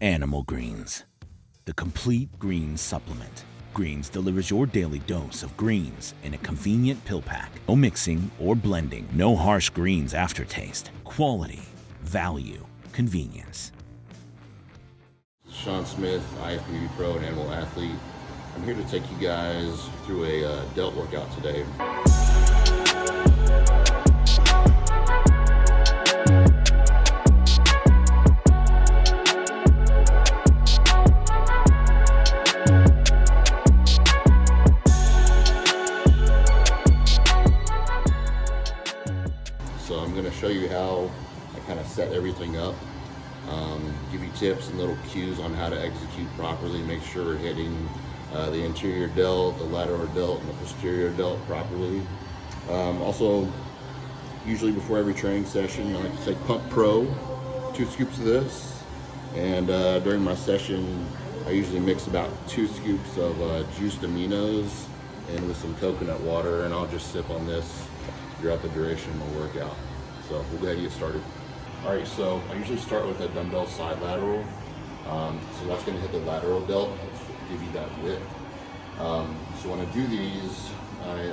Animal Greens, the complete greens supplement. Greens delivers your daily dose of greens in a convenient pill pack. No mixing or blending, no harsh greens aftertaste. Quality, value, convenience. Shawn Smith, IFBB pro and animal athlete. I'm here to take you guys through a Delt workout today. So I'm going to show you how I kind of set everything up, give you tips and little cues on how to execute properly, make sure we're hitting the interior delt, the lateral delt, and the posterior delt properly. Also, usually before every training session, I like to say pump pro, 2 scoops of this, and during my session, I usually mix about 2 scoops of juiced aminos in with some coconut water, and I'll just sip on this throughout the duration of my workout. So we'll go ahead and get started. All right, so I usually start with a dumbbell side lateral. So that's gonna hit the lateral delt, give you that width. So when I do these, I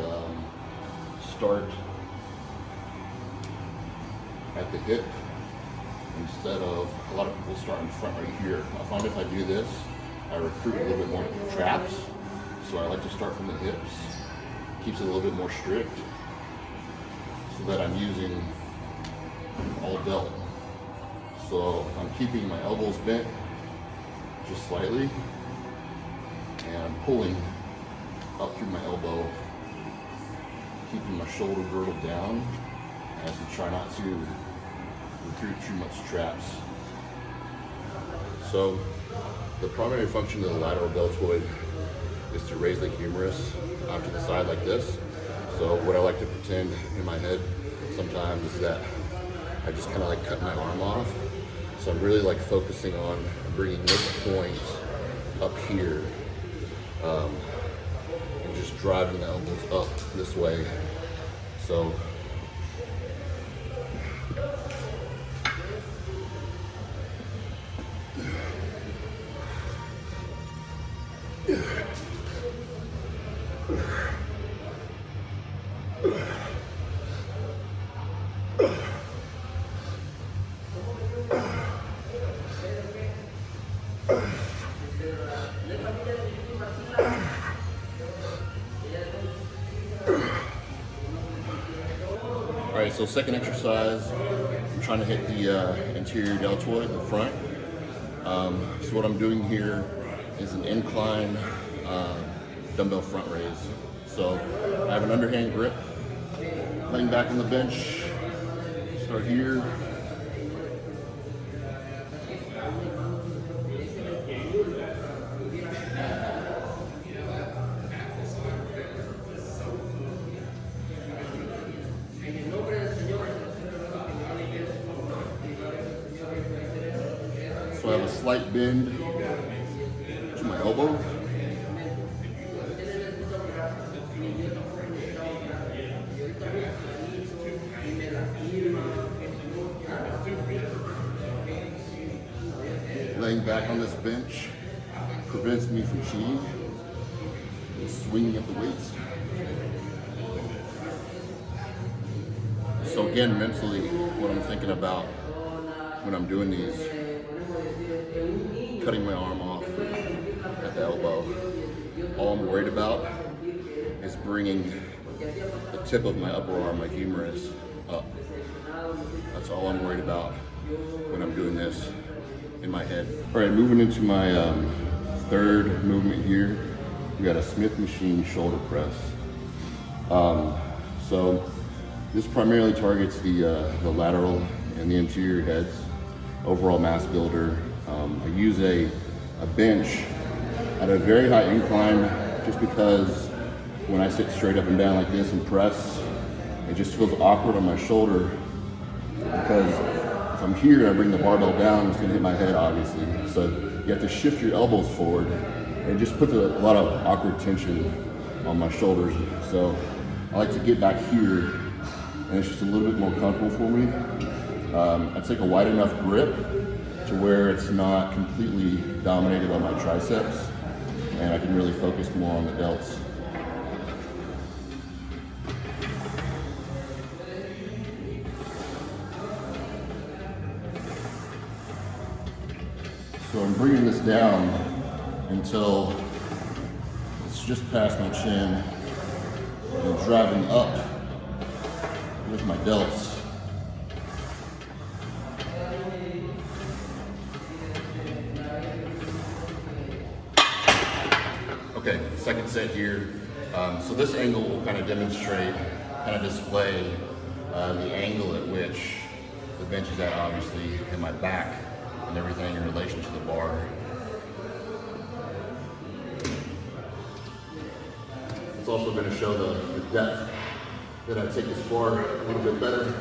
start at the hip instead of, a lot of people start in front right here. I find if I do this, I recruit a little bit more traps. So I like to start from the hips, keeps it a little bit more strict, so that I'm using all delt. So I'm keeping my elbows bent just slightly, and I'm pulling up through my elbow, keeping my shoulder girdle down as we try not to recruit too much traps. So the primary function of the lateral deltoid is to raise the humerus out to the side like this. So what I like to pretend in my head sometimes is that I just kind of like cut my arm off. So I'm really like focusing on bringing this point up here, and just driving the elbows up this way. So all right, so second exercise, I'm trying to hit the interior deltoid, the front. So what I'm doing here is an incline dumbbell front raise. So I have an underhand grip, laying back on the bench, start here. So I have a slight bend to my elbow. Laying back on this bench prevents me from cheating and swinging up the weights. So again, mentally, what I'm thinking about when I'm doing these, cutting my arm off at the elbow, all I'm worried about is bringing the tip of my upper arm, my humerus, up. That's all I'm worried about when I'm doing this in my head. All right, moving into my third movement here, we got a Smith machine shoulder press. So this primarily targets the lateral and the interior heads, overall mass builder. I use a bench at a very high incline just because when I sit straight up and down like this and press, it just feels awkward on my shoulder, because if I'm here and I bring the barbell down, it's gonna hit my head obviously. So you have to shift your elbows forward, and it just puts a lot of awkward tension on my shoulders. So I like to get back here, and it's just a little bit more comfortable for me. I take a wide enough grip to to where it's not completely dominated by my triceps, and I can really focus more on the delts. So I'm bringing this down until it's just past my chin, and driving up with my delts. Okay, second set here. So this angle will kind of demonstrate, kind of display the angle at which the bench is at, obviously, in my back and everything in relation to the bar. It's also going to show the depth that I take this bar a little bit better.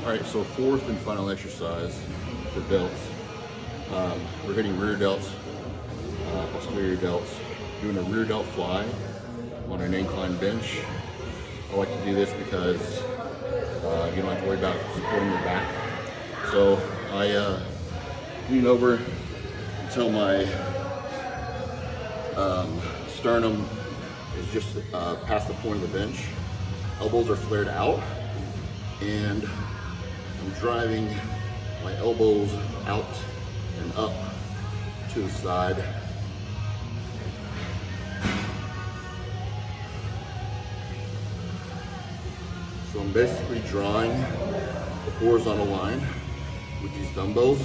Alright, so fourth and final exercise for delts. We're hitting rear delts, posterior delts, doing a rear delt fly on an incline bench. I like to do this because you don't have to worry about supporting your back. So I lean over until my sternum is just past the point of the bench. Elbows are flared out, and I'm driving my elbows out and up to the side. So I'm basically drawing a horizontal line with these dumbbells